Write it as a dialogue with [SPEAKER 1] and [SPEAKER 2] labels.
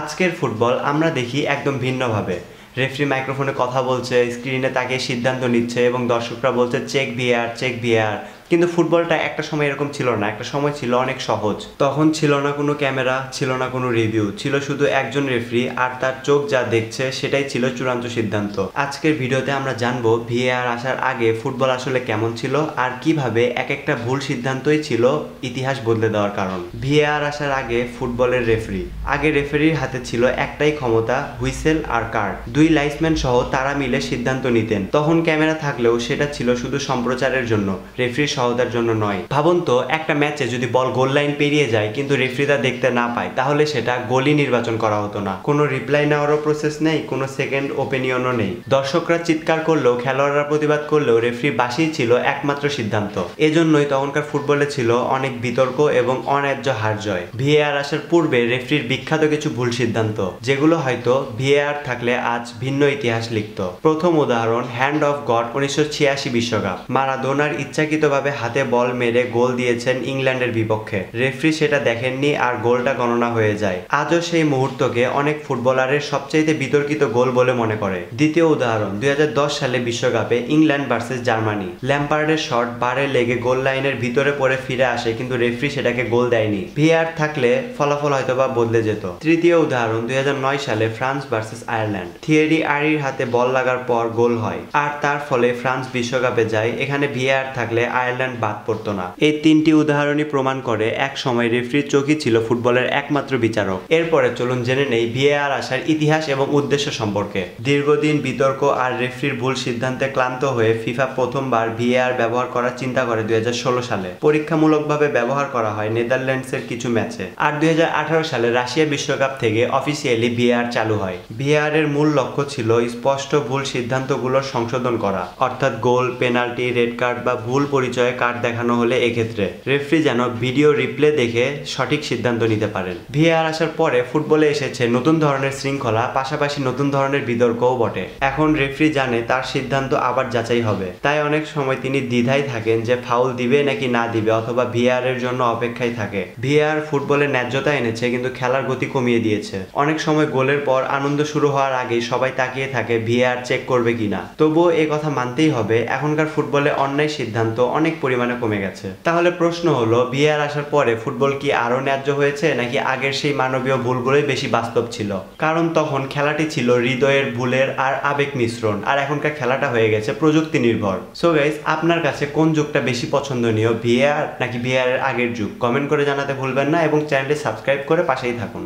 [SPEAKER 1] আজকের ফুটবল আমরা দেখি একদম ভিন্নভাবে। রেফারি মাইক্রোফোনে কথা বলছে, স্ক্রিনে তাকিয়ে সিদ্ধান্ত নিচ্ছে এবং দর্শকরা বলছে চেক ভিএআর, চেক ভিএআর। কিন্তু ফুটবলটা একটা সময় এরকম ছিল না, একটা সময় ছিল অনেক সহজ। তখন ছিল না কোনো ক্যামেরা, ছিল না কোনো রিভিউ, ছিল শুধু একজন রেফারি আর তার চোখ যা দেখছে সেটাই ছিল চূড়ান্ত সিদ্ধান্ত। আজকের ভিডিওতে আমরা জানবো ভিএআর আসার আগে ফুটবল আসলে কেমন ছিল আর কিভাবে এক একটা ভুল সিদ্ধান্তই ছিল ইতিহাস বদলে দেওয়ার কারণ। ভিএআর আসার আগে ফুটবলের রেফারি, আগে রেফারির হাতে ছিল একটাই ক্ষমতা, হুইসেল আর কার্ড। দুই লাইসম্যান সহ তারা মিলে সিদ্ধান্ত নিতেন। তখন ক্যামেরা থাকলেও সেটা ছিল শুধু সম্প্রচারের জন্য, রেফারির সহায়তার জন্য নয়। ভাবুন তো, একটা ম্যাচে যদি বল গোল লাইন পেরিয়ে যায় কিন্তু রেফারিরা দেখতে না পায়, তাহলে সেটা গোলই নির্বাচন করা হতো না। কোনো রিপ্লাই নেওয়ারও প্রসেস নেই, কোনো সেকেন্ড ওপিনিয়নও নেই। দর্শকরা চিৎকার করলেও, খেলোয়াড়রা প্রতিবাদ করলেও রেফারি বাসেই ছিল একমাত্র সিদ্ধান্ত। এজন্যই তখনকার ফুটবলে ছিল অনেক বিতর্ক এবং অন্যায্য হার জয়। ভিএআর আসার পূর্বে রেফারির বিখ্যাত কিছু ভুল সিদ্ধান্ত, যেগুলো হয়তো ভিএআর থাকলে আজ ভিন্ন ইতিহাস লিখত। প্রথম উদাহরণ, হ্যান্ড অফ গড 1986 বিশ্বকাপ। মারাদোনার ইচ্ছাকৃতভাবে হাতে বল মেরে গোল দিয়েছেন ইংল্যান্ডের বিপক্ষে। রেফারি সেটা দেখেননি আর গোলটা গণনা হয়ে যায়। আজও সেই মুহূর্তকে অনেক ফুটবলারের সবচাইতে বিতর্কিত গোল বলে মনে করে। দ্বিতীয় উদাহরণ, 2010 সালে বিশ্বকাপে ইংল্যান্ড ভার্সেস জার্মানি। ল্যাম্পার্ডের শট বারে লেগে গোল লাইনের ভিতরে পড়ে ফিরে আসে, কিন্তু রেফারি সেটাকে গোল দেয়নি। ভিএআর থাকলে ফলাফল হয়তোবা বদলে যেত। তৃতীয় উদাহরণ, 2009 সালে ফ্রান্স ভার্সেস আয়ারল্যান্ড। থিয়েরি আরির হাতে বল লাগার পর গোল হয় আর তার ফলে ফ্রান্স বিশ্বকাপে যায়। এখানে ভিএআর থাকলে আয়ারল্যান্ড বাদ পড়তো না। এই তিনটি উদাহরণই প্রমাণ করে এক সময় রেফারির চোখই ছিল ফুটবলের একমাত্র বিচারক। এরপরে চলুন জেনে নেই ভিএআর আসার ইতিহাস এবং উদ্দেশ্য সম্পর্কে। দীর্ঘদিন বিতর্ক আর রেফারির ভুল সিদ্ধান্তে ক্লান্ত হয়ে ফিফা প্রথমবার ভিএআর ব্যবহার করার চিন্তা করে 2016 সালে। পরীক্ষামূলকভাবে ব্যবহার করা হয় নেদারল্যান্ডসের কিছু ম্যাচে। আর 2018 সালে রাশিয়া বিশ্বকাপ থেকে অফিসিয়ালি ভিএআর চালু হয়। ভিএআর এর মূল লক্ষ্য ছিল স্পষ্ট ভুল সিদ্ধান্তগুলোর সংশোধন করা, অর্থাৎ গোল, পেনাল্টি, রেড কার্ড বা ভুল পরিচয়ে কার্ড দেখানো হলে এক্ষেত্রে রেফারি যেন ভিডিও রিপ্লে দেখে সঠিক সিদ্ধান্ত নিতে পারেন। ভিএআর আসার পরে ফুটবলে এসেছে নতুন ধরনের শৃঙ্খলা, পাশাপাশি নতুন ধরনের বিতর্কও বটে। এখন রেফারি জানে তার সিদ্ধান্ত আবার যাচাই হবে, তাই অনেক সময় তিনি দ্বিধায় থাকেন যে ফাউল দিবে নাকি না দিবে, অথবা ভিএআর এর জন্য অপেক্ষায় থাকে। ভিএআর ফুটবলের ন্যায্যতা এনেছে কিন্তু খেলার গতি কমিয়ে দিয়েছে। অনেক সময় গোলের পর আনন্দ শুরু হওয়ার আগেই সবাই তাকিয়ে থাকে ভিএআর চেক করবে কিনা। তবুও এই কথা মানতেই হবে, এখনকার ফুটবলে অন্যায় সিদ্ধান্ত অনেক পরিমাণে কমে গেছে। তাহলে প্রশ্ন হলো, ভিএআর আসার পরে ফুটবল কি আরো ন্যায্য হয়েছে নাকি আগের সেই মানবীয় ভুলগুলোই বেশি বাস্তব ছিল? কারণ তখন খেলাটি ছিল হৃদয়ের, ভুলের আর আবেগ মিশ্রণ, আর এখনকার খেলাটা হয়ে গেছে প্রযুক্তি নির্ভর। সো গাইস, আপনার কাছে কোন যুগটা বেশি পছন্দনীয়, ভিএআর নাকি ভিএআর এর আগের যুগ? কমেন্ট করে জানাতে ভুলবেন না এবং চ্যানেলটি সাবস্ক্রাইব করে পাশেই থাকুন।